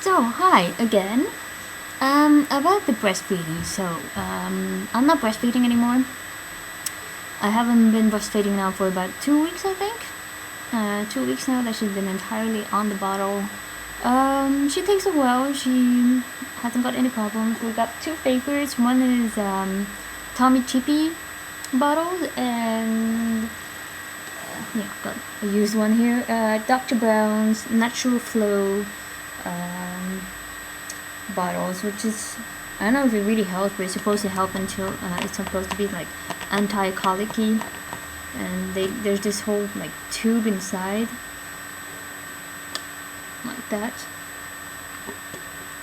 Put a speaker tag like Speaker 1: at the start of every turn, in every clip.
Speaker 1: So, hi again. About the breastfeeding. I'm not breastfeeding anymore. I haven't been breastfeeding now for about 2 weeks, I think. 2 weeks now that she's been entirely on the bottle. She takes it well. She hasn't got any problems. We got two favorites. One is Tommy Chippy bottles, and yeah, got a used one here. Dr. Brown's Natural Flow um, bottles, which is, I don't know if it really helps, but it's supposed to help until it's supposed to be like anti-colicky, and there's this whole like tube inside, like that.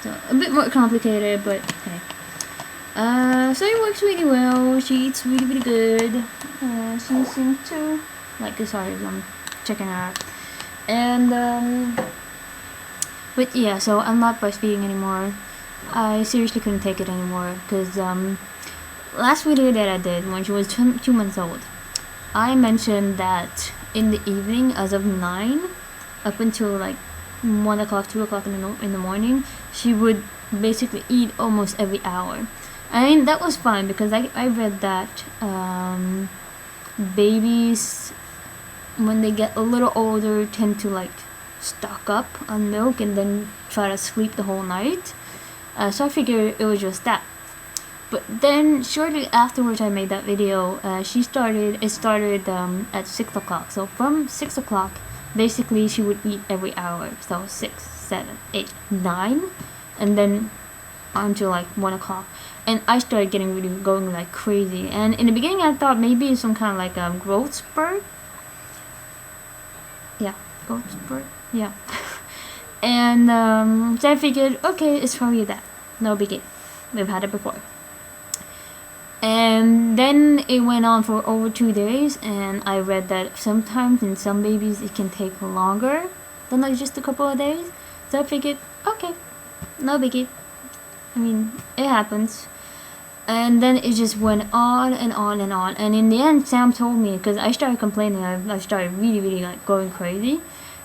Speaker 1: So a bit more complicated, but hey. So it works really well. She eats really, really good. She seems to like. Sorry, I'm checking her out. And but yeah, so I'm not breastfeeding anymore. I seriously couldn't take it anymore because last video that I did when she was 2 months old, I mentioned that in the evening, as of 9 up until like 1 o'clock, 2 o'clock in the morning, she would basically eat almost every hour. I mean, that was fine because I read that babies, when they get a little older, tend to like stock up on milk and then try to sleep the whole night. So I figured it was just that. But then shortly afterwards I made that video, it started at 6 o'clock. So from 6 o'clock, basically she would eat every hour. So 6, 7, 8, 9, and then until like 1 o'clock. And I started going like crazy. And in the beginning I thought maybe it's some kind of like growth spurt. Yeah, growth spurt. Yeah. And so I figured, okay, it's probably that. No biggie. We've had it before. And then it went on for over 2 days, and I read that sometimes in some babies it can take longer than like just a couple of days. So I figured, okay, no biggie. I mean, it happens. And then it just went on and on and on. And in the end, Sam told me, because I started complaining, I started really, really like going crazy.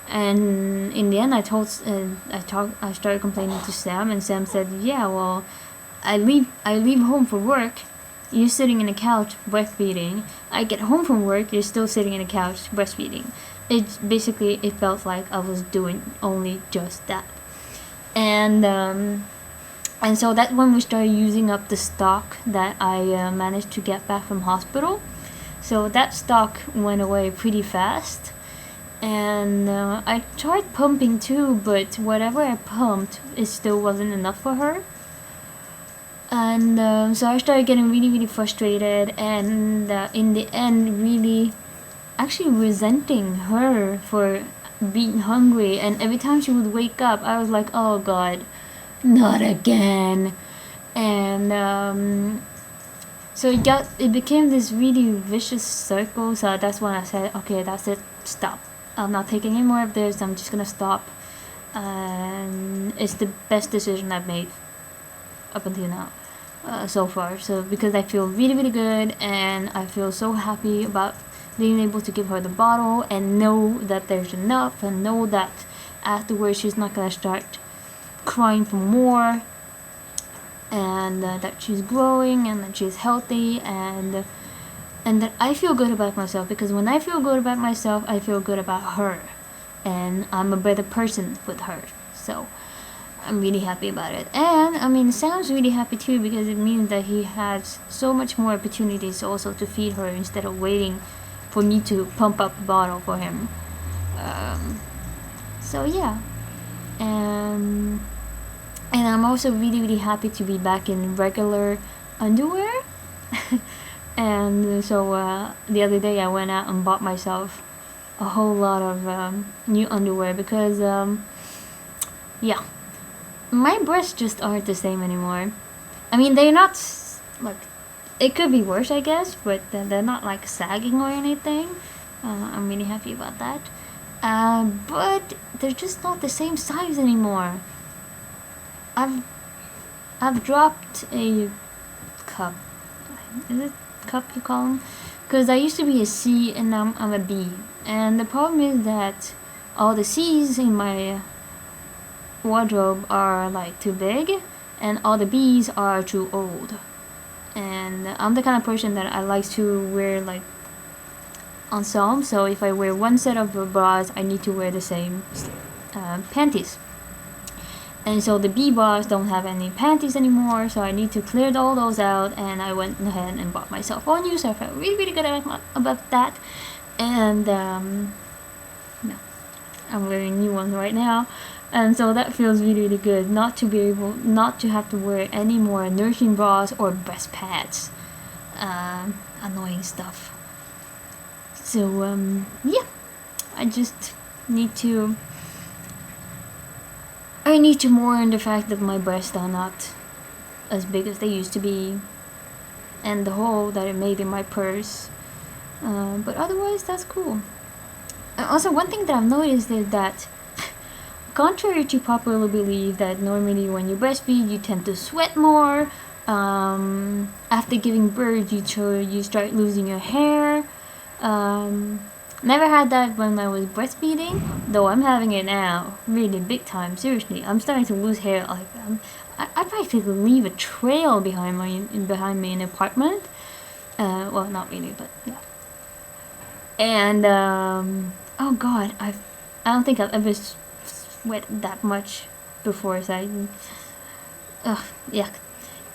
Speaker 1: And in the end, I started complaining to Sam, and Sam said, "Yeah, well, I leave home for work. You're sitting in the couch breastfeeding. I get home from work. You're still sitting in the couch breastfeeding." It felt like I was doing only just that. And so that when we started using up the stock that I managed to get back from hospital, so that stock went away pretty fast. And I tried pumping too, but whatever I pumped, it still wasn't enough for her. And so I started getting really, really frustrated, and in the end, really actually resenting her for being hungry. And every time she would wake up, I was like, oh god, not again. And so it became this really vicious circle. So that's when I said, okay, that's it, stop. I'm not taking any more of this. I'm just gonna stop. And it's the best decision I've made up until now, so far. So because I feel really, really good, and I feel so happy about being able to give her the bottle and know that there's enough, and know that afterwards she's not gonna start crying for more, and that she's growing, and that she's healthy, and that I feel good about myself. Because when I feel good about myself, I feel good about her, and I'm a better person with her. So I'm really happy about it. And I mean, Sam's really happy too, because it means that he has so much more opportunities also to feed her instead of waiting for me to pump up the bottle for him. So yeah. And I'm also really, really happy to be back in regular underwear. And so the other day I went out and bought myself a whole lot of new underwear, because yeah, my breasts just aren't the same anymore. I mean, they're not like, it could be worse, I guess, but they're not like sagging or anything. I'm really happy about that. But they're just not the same size anymore. I've dropped a cup. Is it cup you call them? Because I used to be a C, and now I'm a B. And the problem is that all the C's in my wardrobe are like too big, and all the B's are too old. And I'm the kind of person that I like to wear like ensemble. So if I wear one set of bras, I need to wear the same panties. And so the B bras don't have any panties anymore, so I need to clear all those out. And I went ahead and bought myself all new, so I felt really, really good about that. And no, I'm wearing new ones right now, and so that feels really, really good. Not to have to wear any more nursing bras or breast pads. Annoying stuff. So yeah, I just need to. I need to mourn the fact that my breasts are not as big as they used to be, and the hole that it made in my purse. But otherwise, that's cool. Also, one thing that I've noticed is that, contrary to popular belief that normally when you breastfeed you tend to sweat more, after giving birth you start losing your hair. Never had that when I was breastfeeding, though I'm having it now, really big time. Seriously, I'm starting to lose hair. Like I practically leave a trail behind me in the apartment. Well, not really, but yeah. And oh god, I don't think I've ever sweat that much before. So yuck.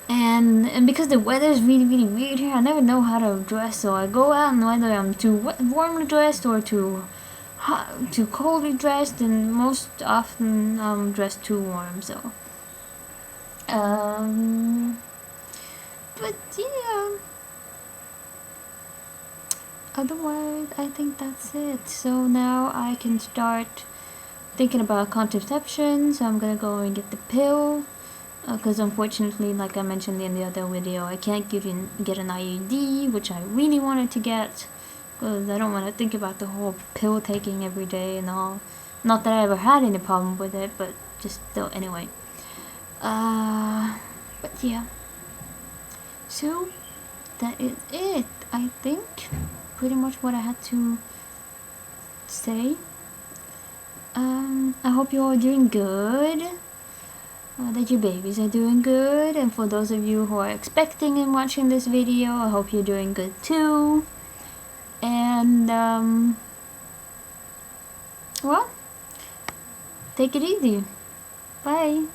Speaker 1: And because the weather is really, really weird here, I never know how to dress. So I go out and whether I'm too warmly dressed or too coldly dressed, and most often I'm dressed too warm. So but yeah, otherwise I think that's it. So now I can start thinking about contraception. So I'm gonna go and get the pill. Because unfortunately, like I mentioned in the other video, I can't get an IUD, which I really wanted to get, because I don't want to think about the whole pill taking every day and all. Not that I ever had any problem with it, but just still, anyway. But yeah. So, that is it, I think. Pretty much what I had to say. I hope you're all doing good. That your babies are doing good, and for those of you who are expecting and watching this video, I hope you're doing good too. And well, take it easy. Bye.